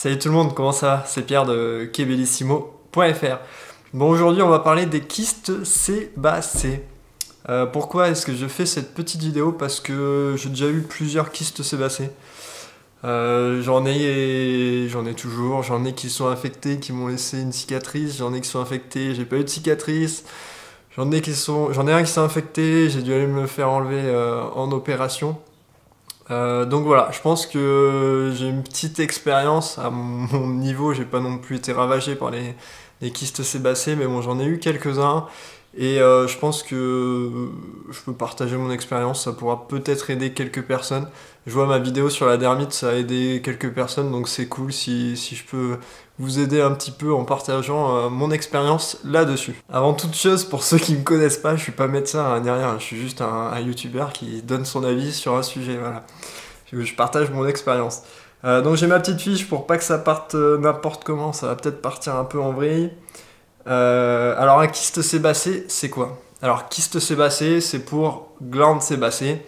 Salut tout le monde, comment ça va? C'est Pierre de Kebellissimo.fr. Bon, aujourd'hui on va parler des kystes sébacés. Pourquoi est-ce que je fais cette petite vidéo? Parce que j'ai déjà eu plusieurs kystes sébacés. J'en ai toujours, j'en ai qui sont infectés, qui m'ont laissé une cicatrice, j'en ai qui sont infectés, j'ai pas eu de cicatrice, j'en ai un qui s'est infecté, j'ai dû aller me le faire enlever en opération. Donc voilà, je pense que j'ai une petite expérience à mon niveau, j'ai pas non plus été ravagé par les kystes sébacés, mais bon, j'en ai eu quelques-uns et je pense que je peux partager mon expérience, ça pourra peut-être aider quelques personnes. Je vois ma vidéo sur la dermite, ça a aidé quelques personnes, donc c'est cool si je peux vous aider un petit peu en partageant mon expérience là-dessus. Avant toute chose, pour ceux qui me connaissent pas, je suis pas médecin hein, ni rien, je suis juste un youtubeur qui donne son avis sur un sujet, voilà. Je partage mon expérience. Donc j'ai ma petite fiche pour pas que ça parte n'importe comment, ça va peut-être partir un peu en vrille. Alors un kyste sébacé, c'est quoi? Alors kyste sébacé, c'est pour glande sébacée.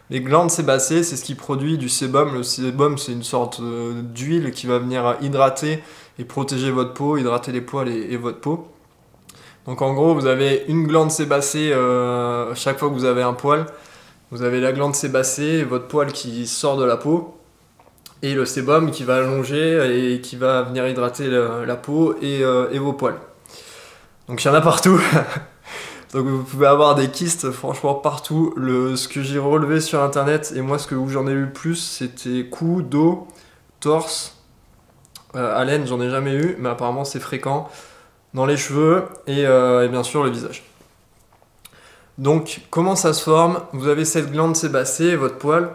Les glandes sébacées, c'est ce qui produit du sébum. Le sébum, c'est une sorte d'huile qui va venir hydrater et protéger votre peau, hydrater les poils et votre peau. Donc en gros, vous avez une glande sébacée chaque fois que vous avez un poil. Vous avez la glande sébacée, votre poil qui sort de la peau, et le sébum qui va allonger et qui va venir hydrater la peau et vos poils. Donc il y en a partout. Donc vous pouvez avoir des kystes franchement partout. Ce que j'ai relevé sur internet, et moi où j'en ai eu le plus, c'était cou, dos, torse, haleine, j'en ai jamais eu, mais apparemment c'est fréquent, dans les cheveux et bien sûr le visage. Donc comment ça se forme? Vous avez cette glande sébacée, votre poil,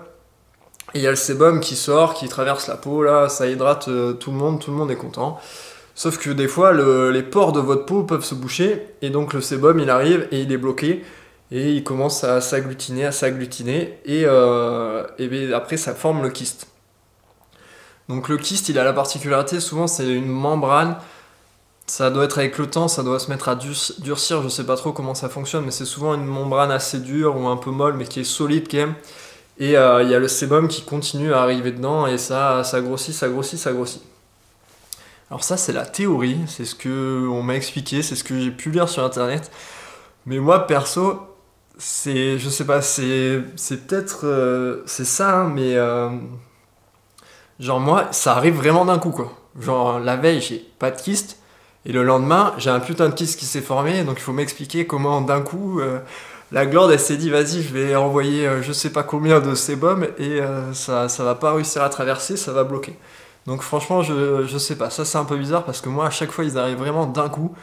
et il y a le sébum qui sort, qui traverse la peau, là, ça hydrate tout le monde est content. Sauf que des fois, les pores de votre peau peuvent se boucher, et donc le sébum, il arrive, et il est bloqué, et il commence à s'agglutiner, et bien après, ça forme le kyste. Donc le kyste, il a la particularité, souvent, c'est une membrane, ça doit être avec le temps, ça doit se mettre à durcir, je sais pas trop comment ça fonctionne, mais c'est souvent une membrane assez dure, ou un peu molle, mais qui est solide quand même, et il y a le sébum qui continue à arriver dedans, et ça grossit, ça grossit, ça grossit. Alors ça c'est la théorie, c'est ce que on m'a expliqué, c'est ce que j'ai pu lire sur internet. Mais moi perso, je sais pas, c'est peut-être c'est ça, hein, mais genre moi ça arrive vraiment d'un coup quoi. Genre la veille j'ai pas de kyste et le lendemain j'ai un putain de kyste qui s'est formé, donc il faut m'expliquer comment d'un coup la glande elle s'est dit vas-y je vais envoyer je sais pas combien de sébum et ça va pas réussir à traverser, ça va bloquer. Donc franchement, je sais pas, ça c'est un peu bizarre parce que moi à chaque fois ils arrivent vraiment d'un coup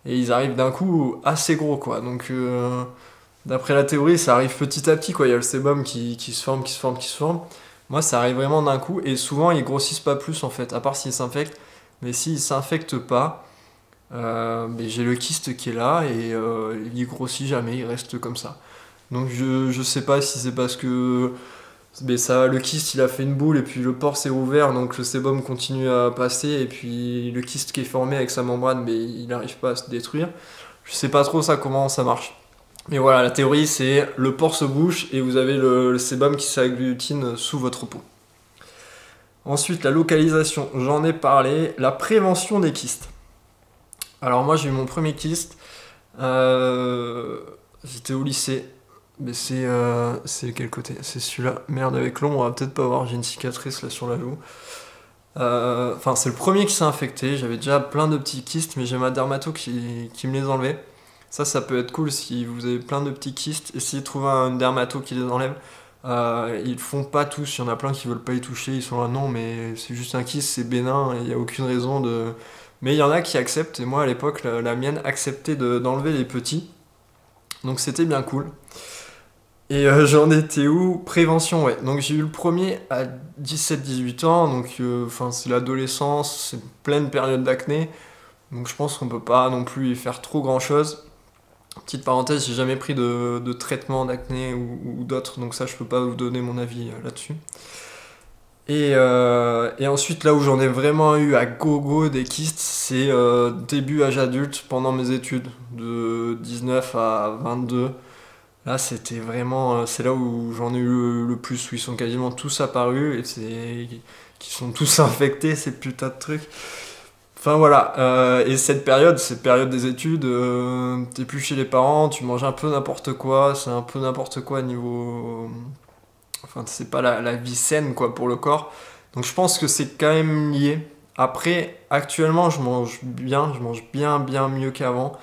et ils arrivent d'un coup assez gros quoi. Donc d'après la théorie, ça arrive petit à petit quoi. Il y a le sébum qui se forme, qui se forme, qui se forme. Moi ça arrive vraiment d'un coup et souvent ils grossissent pas plus en fait, à part s'ils s'infectent. Mais s'ils s'infectent pas, mais j'ai le kyste qui est là et il grossit jamais, il reste comme ça. Donc je sais pas si c'est parce que mais ça, le kyste il a fait une boule et puis le pore s'est ouvert donc le sébum continue à passer et puis le kyste qui est formé avec sa membrane mais il n'arrive pas à se détruire. Je sais pas trop ça comment ça marche. Mais voilà, la théorie c'est le pore se bouche et vous avez le sébum qui s'agglutine sous votre peau. Ensuite la localisation, j'en ai parlé. La prévention des kystes. Alors moi j'ai eu mon premier kyste, j'étais au lycée. Mais c'est quel côté? C'est celui-là. Merde, avec l'ombre, on va peut-être pas voir, j'ai une cicatrice là sur la joue. Enfin, c'est le premier qui s'est infecté. J'avais déjà plein de petits kystes, mais j'ai ma dermato qui me les enlevait. Ça peut être cool si vous avez plein de petits kystes. Essayez de trouver un dermato qui les enlève. Ils le font pas tous, il y en a plein qui veulent pas y toucher. Ils sont là, non, mais c'est juste un kyste, c'est bénin et il n'y a aucune raison de. Mais il y en a qui acceptent, et moi à l'époque, la mienne acceptait d'enlever les petits. Donc c'était bien cool. Et j'en étais où? Prévention, ouais. Donc j'ai eu le premier à 17-18 ans, donc c'est l'adolescence, c'est pleine période d'acné, donc je pense qu'on peut pas non plus y faire trop grand chose. Petite parenthèse, j'ai jamais pris de traitement d'acné ou d'autres, donc ça je peux pas vous donner mon avis là-dessus. Et ensuite là où j'en ai vraiment eu à gogo des kystes, c'est début âge adulte pendant mes études, de 19 à 22. Là, c'était vraiment, c'est là où j'en ai eu le plus, où ils sont quasiment tous apparus, et qui sont tous infectés, ces putains de trucs. Enfin voilà, et cette période des études, t'es plus chez les parents, tu manges un peu n'importe quoi, c'est un peu n'importe quoi niveau... Enfin, c'est pas la vie saine quoi pour le corps. Donc je pense que c'est quand même lié. Après, actuellement, je mange bien mieux qu'avant.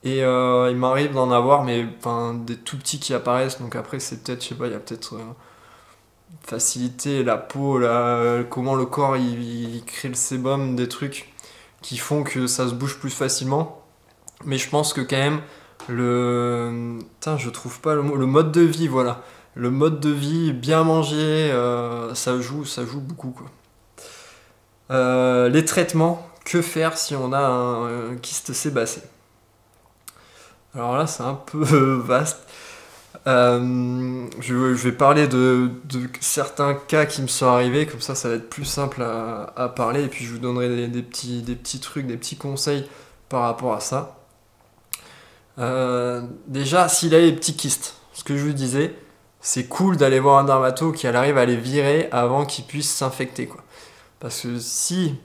Et il m'arrive d'en avoir, mais enfin, des tout petits qui apparaissent. Donc après, c'est peut-être, je sais pas, il y a peut-être faciliter la peau, comment le corps il crée le sébum, des trucs qui font que ça se bouge plus facilement. Mais je pense que quand même, Putain, je trouve pas le mot. Le mode de vie, voilà. Le mode de vie, bien manger, ça joue beaucoup, quoi. Les traitements, que faire si on a un kyste sébacé? Alors là, c'est un peu vaste. Je vais parler de certains cas qui me sont arrivés, comme ça va être plus simple à parler, et puis je vous donnerai des petits trucs, des petits conseils par rapport à ça. Déjà, s'il a les petits kystes, ce que je vous disais, c'est cool d'aller voir un dermato qui arrive à les virer avant qu'ils puissent s'infecter, quoi. Parce que si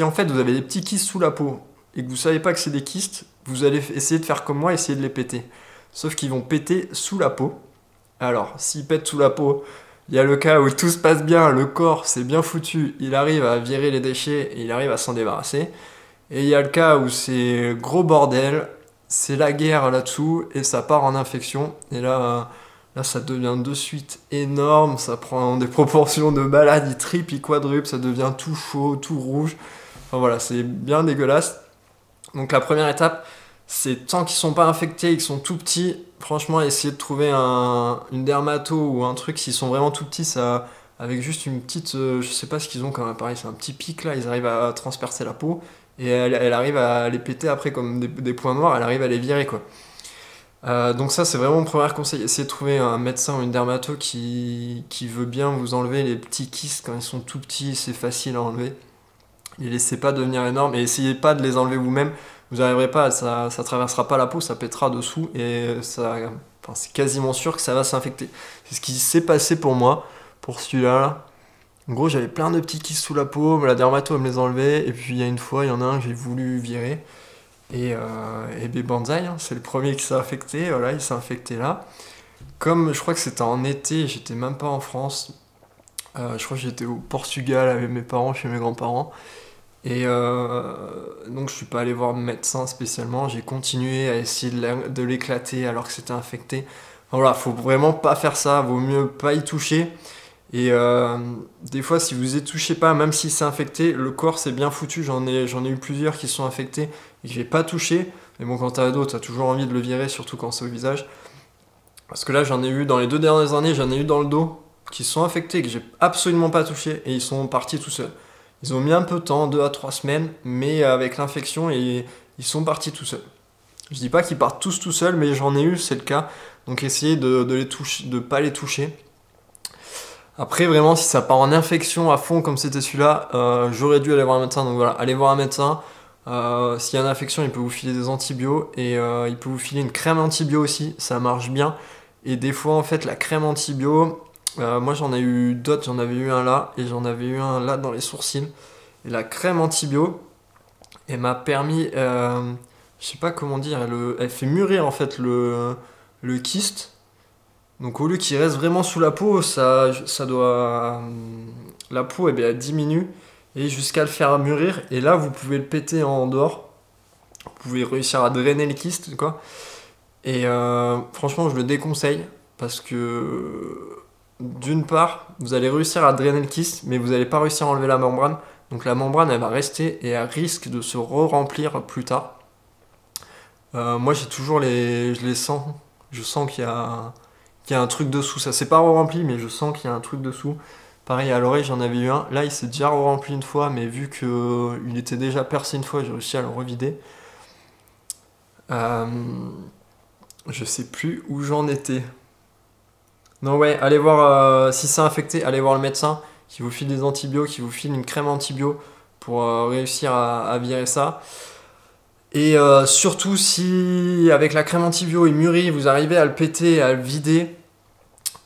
en fait vous avez des petits kystes sous la peau et que vous savez pas que c'est des kystes, vous allez essayer de faire comme moi, essayer de les péter. Sauf qu'ils vont péter sous la peau. Alors, s'ils pètent sous la peau, il y a le cas où tout se passe bien, le corps c'est bien foutu, il arrive à virer les déchets et il arrive à s'en débarrasser. Et il y a le cas où c'est gros bordel, c'est la guerre là-dessous et ça part en infection. Et là ça devient de suite énorme, ça prend des proportions de malade, il triple, il quadruple, ça devient tout chaud, tout rouge. Enfin voilà, c'est bien dégueulasse. Donc la première étape, c'est tant qu'ils sont pas infectés et qu'ils sont tout petits, franchement, essayer de trouver une dermato ou un truc, s'ils sont vraiment tout petits, ça, avec juste une petite, je sais pas ce qu'ils ont comme appareil, c'est un petit pic là, ils arrivent à transpercer la peau et elle arrive à les péter après comme des points noirs, elle arrive à les virer quoi. Donc ça c'est vraiment mon premier conseil, essayez de trouver un médecin ou une dermato qui veut bien vous enlever les petits kystes quand ils sont tout petits, c'est facile à enlever. Les laissez pas devenir énormes et essayez pas de les enlever vous-même, vous n'arriverez pas, ça traversera pas la peau, ça pètera dessous et enfin, c'est quasiment sûr que ça va s'infecter. C'est ce qui s'est passé pour moi, pour celui-là. Là. En gros, j'avais plein de petits kystes sous la peau, mais la dermato elle me les enlevait et puis il y a une fois, il y en a un que j'ai voulu virer et banzai, hein, c'est le premier qui s'est infecté, voilà, il s'est infecté là. Comme je crois que c'était en été, j'étais même pas en France, je crois que j'étais au Portugal avec mes parents, chez mes grands-parents. Et donc je suis pas allé voir le médecin spécialement, j'ai continué à essayer de l'éclater alors que c'était infecté. Enfin, voilà, faut vraiment pas faire ça, vaut mieux pas y toucher. Et des fois si vous y touchez pas, même si c'est infecté, le corps c'est bien foutu, j'en ai eu plusieurs qui sont infectés et que j'ai pas touché. Mais bon, quand t'as d'autres, t'as toujours envie de le virer, surtout quand c'est au visage. Parce que là j'en ai eu, dans les 2 dernières années, j'en ai eu dans le dos, qui sont infectés, que j'ai absolument pas touché, et ils sont partis tout seuls. Ils ont mis un peu de temps, 2 à 3 semaines, mais avec l'infection, ils sont partis tout seuls. Je dis pas qu'ils partent tous tout seuls, mais j'en ai eu, c'est le cas. Donc essayez de les toucher, de pas les toucher. Après, vraiment, si ça part en infection à fond comme c'était celui-là, j'aurais dû aller voir un médecin. Donc voilà, allez voir un médecin. S'il y a une infection, il peut vous filer des antibiotiques et il peut vous filer une crème antibio aussi, ça marche bien. Et des fois, en fait, la crème antibio, moi j'en ai eu d'autres, j'en avais eu un là et j'en avais eu un là dans les sourcils. Et la crème antibio, elle m'a permis, je sais pas comment dire, elle fait mûrir en fait le kyste. Donc au lieu qu'il reste vraiment sous la peau, ça doit, la peau eh bien, elle diminue et jusqu'à le faire mûrir. Et là, vous pouvez le péter en dehors. Vous pouvez réussir à drainer le kyste, quoi. Et franchement, je le déconseille parce que d'une part, vous allez réussir à drainer le kyste, mais vous n'allez pas réussir à enlever la membrane. Donc la membrane, elle va rester et elle risque de se re-remplir plus tard. Moi, j'ai toujours je les sens. Je sens qu'il y a un truc dessous. Ça s'est pas re-rempli, mais je sens qu'il y a un truc dessous. Pareil, à l'oreille, j'en avais eu un. Là, il s'est déjà re-rempli une fois, mais vu qu'il était déjà percé une fois, j'ai réussi à le revider. Je sais plus où j'en étais. Non, ouais, allez voir, si c'est infecté, allez voir le médecin qui vous file des antibiotiques, qui vous file une crème antibio pour réussir à virer ça. Et surtout, si avec la crème antibio il mûrit, vous arrivez à le péter, à le vider,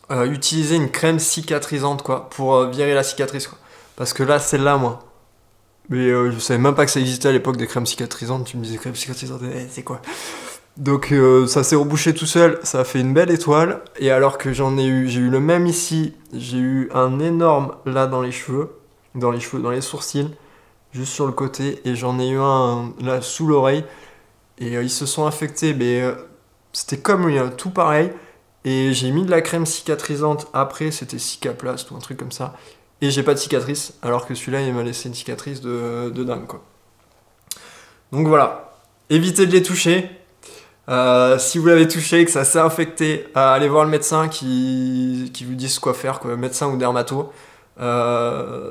utiliser une crème cicatrisante, quoi, pour virer la cicatrice, quoi. Parce que là, celle-là, moi. Mais je savais même pas que ça existait à l'époque des crèmes cicatrisantes. Tu me disais crème cicatrisante, c'est quoi? Donc ça s'est rebouché tout seul, ça a fait une belle étoile. Et alors que j'ai eu le même ici, j'ai eu un énorme là dans les cheveux, dans les sourcils, juste sur le côté. Et j'en ai eu un là sous l'oreille. Et ils se sont infectés, mais c'était comme lui, hein, tout pareil. Et j'ai mis de la crème cicatrisante après, c'était Cicaplast ou un truc comme ça. Et j'ai pas de cicatrice, alors que celui-là, il m'a laissé une cicatrice de dingue, quoi. Donc voilà, évitez de les toucher. Si vous l'avez touché et que ça s'est infecté, allez voir le médecin qui vous dise quoi faire, quoi, médecin ou dermato.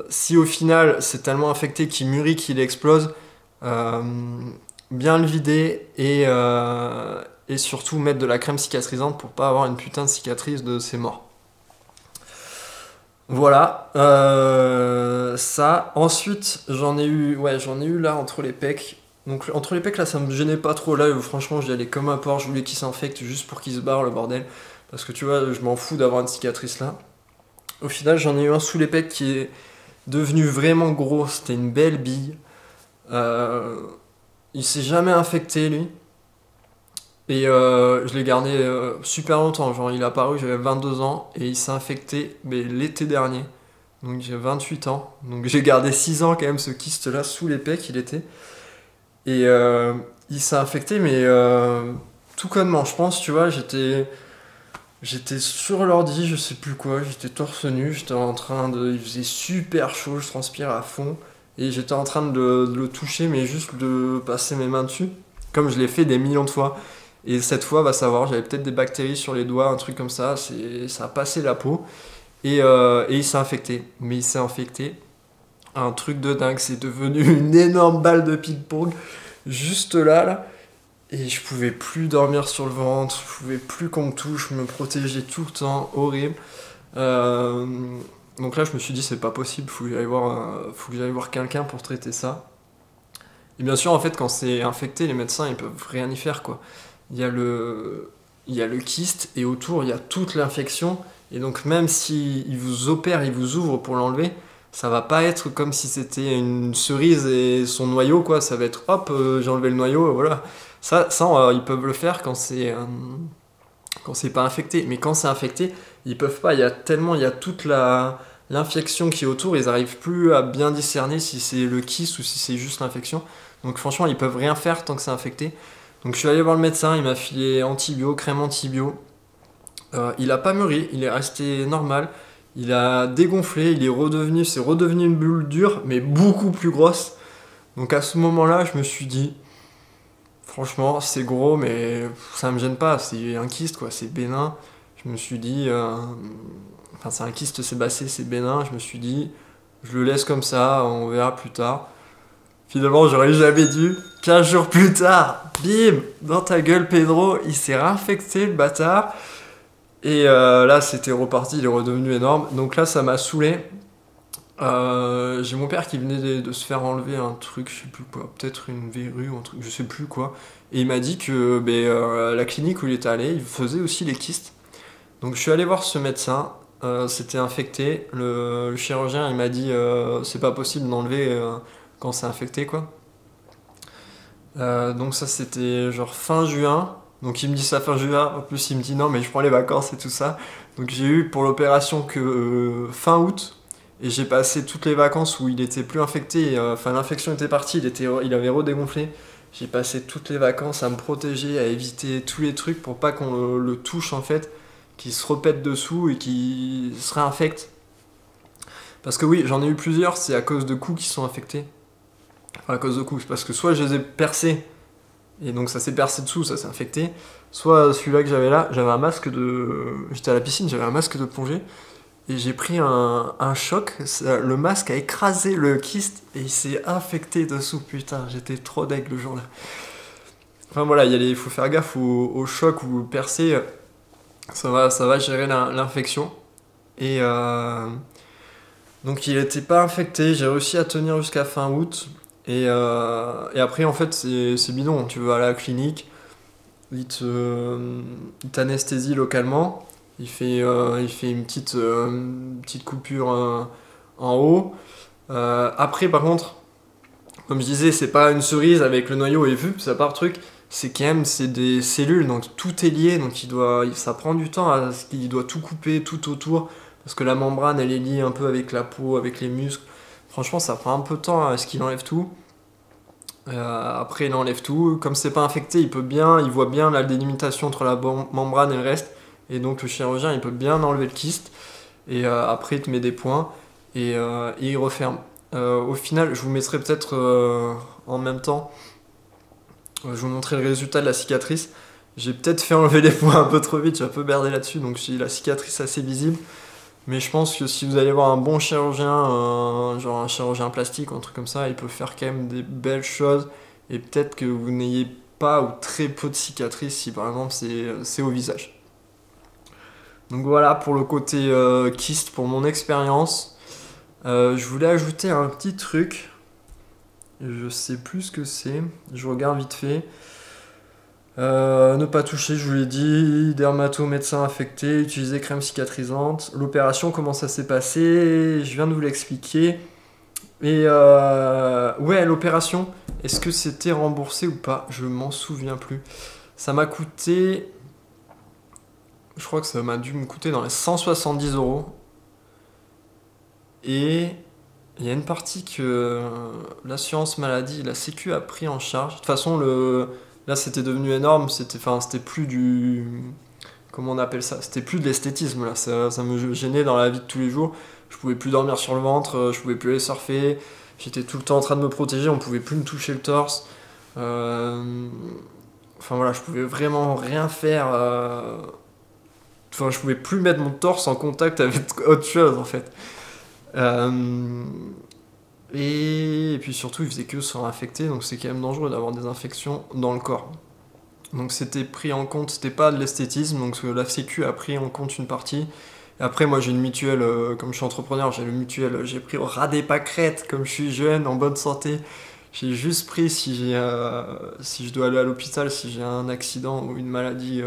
Si au final c'est tellement infecté qu'il mûrit, qu'il explose, bien le vider et surtout mettre de la crème cicatrisante pour pas avoir une putain de cicatrice de c'est mort. Voilà, ça. Ensuite, j'en ai eu là entre les pecs. Donc entre les pecs là, ça me gênait pas trop. Là, franchement, j'y allais comme un porc. Je voulais qu'il s'infecte juste pour qu'il se barre le bordel. Parce que tu vois, je m'en fous d'avoir une cicatrice là. Au final, j'en ai eu un sous les pecs qui est devenu vraiment gros. C'était une belle bille. Il s'est jamais infecté lui. Et je l'ai gardé super longtemps, genre il est apparu, j'avais 22 ans et il s'est infecté mais l'été dernier, donc j'ai 28 ans, donc j'ai gardé 6 ans quand même ce kyste là sous les pecs il était, et il s'est infecté mais tout connement je pense, tu vois, j'étais sur l'ordi, je sais plus quoi, j'étais torse nu, il faisait super chaud, je transpirais à fond, et j'étais en train de le toucher mais juste de passer mes mains dessus, comme je l'ai fait des millions de fois. Et cette fois, va savoir, j'avais peut-être des bactéries sur les doigts, un truc comme ça, ça a passé la peau. Et il s'est infecté. Mais il s'est infecté. Un truc de dingue, c'est devenu une énorme balle de ping-pong, juste là. Et je pouvais plus dormir sur le ventre, je pouvais plus qu'on me touche, me protéger tout le temps, horrible. Euh, donc là, je me suis dit, c'est pas possible, faut que j'aille voir quelqu'un pour traiter ça. Et bien sûr, en fait, quand c'est infecté, les médecins, ils peuvent rien y faire, quoi. Il y a il y a le kyste et autour il y a toute l'infection et donc même si ils vous opèrent, ils vous ouvrent pour l'enlever, ça va pas être comme si c'était une cerise et son noyau quoi, ça va être hop j'ai enlevé le noyau voilà. Ça ils peuvent le faire quand c'est pas infecté, mais quand c'est infecté, ils peuvent pas, il y a toute l'infection qui est autour, ils arrivent plus à bien discerner si c'est le kyste ou si c'est juste l'infection. Donc franchement, ils peuvent rien faire tant que c'est infecté. Donc je suis allé voir le médecin, il m'a filé antibio, crème antibio. Il a pas mûri, il est resté normal. Il a dégonflé, c'est redevenu une bulle dure, mais beaucoup plus grosse. Donc à ce moment-là, je me suis dit, franchement, c'est gros, mais ça me gêne pas. C'est un kyste, quoi, c'est bénin. Je me suis dit, enfin c'est un kyste sébacé, c'est bénin. Je me suis dit, je le laisse comme ça, on verra plus tard. Finalement, j'aurais jamais dû. 15 jours plus tard, bim, dans ta gueule, Pedro, il s'est réinfecté, le bâtard. Et là, c'était reparti, il est redevenu énorme. Donc là, ça m'a saoulé. J'ai mon père qui venait de se faire enlever un truc, je sais plus quoi, peut-être une verrue ou un truc, je sais plus quoi. Et il m'a dit que la clinique où il était allé, il faisait aussi les kystes. Donc je suis allé voir ce médecin, c'était infecté. Le chirurgien, il m'a dit c'est pas possible d'enlever quand c'est infecté, quoi. Donc ça, c'était genre fin juin. Donc il me dit ça fin juin, en plus il me dit non mais je prends les vacances et tout ça. Donc j'ai eu pour l'opération que fin août. Et j'ai passé toutes les vacances où il était plus infecté, enfin l'infection était partie, il avait redégonflé. J'ai passé toutes les vacances à me protéger, à éviter tous les trucs pour pas qu'on le touche en fait, qu'il se repète dessous et qu'il se réinfecte. Parce que oui, j'en ai eu plusieurs, c'est à cause de coups qui sont infectés. Enfin à cause de coups, c'est parce que soit je les ai percés, et donc ça s'est percé dessous, ça s'est infecté, soit celui-là que j'avais là, j'avais un masque de... J'étais à la piscine, j'avais un masque de plongée, et j'ai pris un choc, le masque a écrasé le kyste et il s'est infecté dessous, putain, j'étais trop deg le jour-là. Enfin voilà, il faut faire gaffe au choc ou percer, ça va gérer l'infection. Et donc il était pas infecté, j'ai réussi à tenir jusqu'à fin août. Et après en fait c'est bidon, tu vas à la clinique, ils t'anesthésient localement. il fait une petite coupure en haut. Après, par contre, comme je disais, c'est pas une cerise avec le noyau et vu, ça part truc. C'est quand même c'est des cellules, donc tout est lié, donc ça prend du temps, il doit tout couper tout autour, parce que la membrane elle est liée un peu avec la peau, avec les muscles. Franchement, ça prend un peu de temps à ce qu'il enlève tout. Après, il enlève tout. Comme c'est pas infecté, il voit bien la délimitation entre la membrane et le reste. Et donc, le chirurgien, il peut bien enlever le kyste. Et après, il te met des points et il referme. Au final, je vous mettrai peut-être en même temps, je vous montrerai le résultat de la cicatrice. J'ai peut-être fait enlever les points un peu trop vite, j'ai un peu berdé là-dessus, donc j'ai la cicatrice assez visible. Mais je pense que si vous allez voir un bon chirurgien, genre un chirurgien plastique ou un truc comme ça, il peut faire quand même des belles choses. Et peut-être que vous n'ayez pas ou très peu de cicatrices si par exemple c'est au visage. Donc voilà pour le côté kyste, pour mon expérience. Je voulais ajouter un petit truc. Je sais plus ce que c'est. Je regarde vite fait. Ne pas toucher, je vous l'ai dit. Dermato, médecin affecté, utiliser crème cicatrisante. L'opération, comment ça s'est passé? Je viens de vous l'expliquer. Et ouais, l'opération, est-ce que c'était remboursé ou pas? Je m'en souviens plus. Ça m'a coûté. Je crois que ça m'a dû me coûter dans les 170 €. Et il y a une partie que l'assurance maladie, la Sécu a pris en charge. De toute façon, là c'était devenu énorme, c'était plus du. Comment on appelle ça? C'était plus de l'esthétisme là, ça me gênait dans la vie de tous les jours. Je pouvais plus dormir sur le ventre, je pouvais plus aller surfer, j'étais tout le temps en train de me protéger, on pouvait plus me toucher le torse. Enfin voilà, je pouvais vraiment rien faire. Enfin, je pouvais plus mettre mon torse en contact avec autre chose en fait. Et puis surtout, il faisait que se faire infecter, donc c'est quand même dangereux d'avoir des infections dans le corps. Donc c'était pris en compte, c'était pas de l'esthétisme, donc la Sécu a pris en compte une partie. Et après, moi j'ai une mutuelle, comme je suis entrepreneur, j'ai une mutuelle, j'ai pris au ras des pâquerettes, comme je suis jeune, en bonne santé. J'ai juste pris si je dois aller à l'hôpital, si j'ai un accident ou une maladie,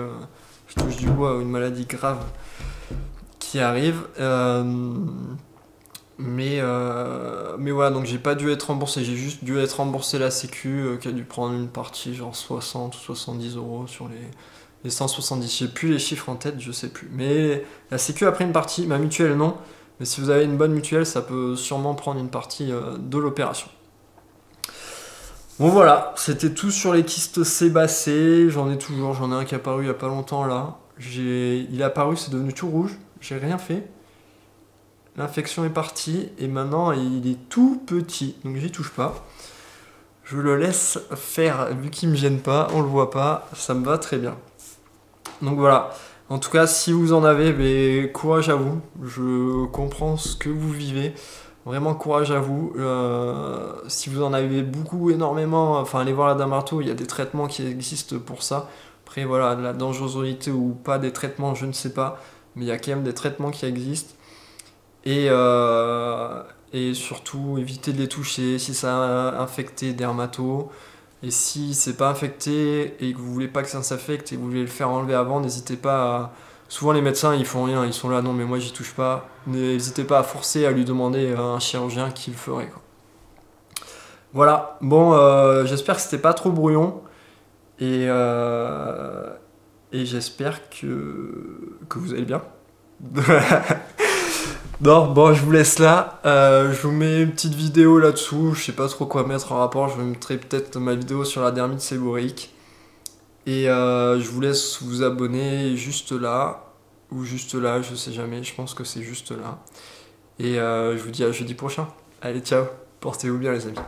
je touche du bois, ou une maladie grave qui arrive. Mais voilà, donc j'ai pas dû être remboursé, j'ai juste dû être remboursé la Sécu qui a dû prendre une partie, genre 60 ou 70 € sur les 170. J'ai plus les chiffres en tête, je sais plus. Mais la Sécu a pris une partie, ma mutuelle non. Mais si vous avez une bonne mutuelle, ça peut sûrement prendre une partie de l'opération. Bon voilà, c'était tout sur les kystes sébacés. J'en ai toujours, j'en ai un qui est apparu il y a pas longtemps là. Il est apparu, c'est devenu tout rouge, j'ai rien fait. L'infection est partie et maintenant il est tout petit, donc j'y touche pas. Je le laisse faire, vu qu'il me gêne pas, on le voit pas, ça me va très bien. Donc voilà, en tout cas si vous en avez, mais courage à vous, je comprends ce que vous vivez, vraiment courage à vous. Si vous en avez beaucoup, énormément, enfin allez voir la Dermato, il y a des traitements qui existent pour ça. Après voilà, la dangerosité ou pas des traitements, je ne sais pas, mais il y a quand même des traitements qui existent. Et surtout, évitez de les toucher si ça a infecté dermato. Et si c'est pas infecté et que vous voulez pas que ça s'infecte et que vous voulez le faire enlever avant, n'hésitez pas à. Souvent, les médecins ils font rien, ils sont là, non, mais moi j'y touche pas. N'hésitez pas à forcer à lui demander à un chirurgien qui le ferait, quoi. Voilà, bon, j'espère que c'était pas trop brouillon. Et j'espère que vous allez bien. Non, bon, je vous laisse là. Je vous mets une petite vidéo là-dessous. Je sais pas trop quoi mettre en rapport. Je vous mettrai peut-être ma vidéo sur la dermite séborrhéique. Et je vous laisse vous abonner juste là. Ou juste là, je sais jamais. Je pense que c'est juste là. Et je vous dis à jeudi prochain. Allez, ciao. Portez-vous bien, les amis.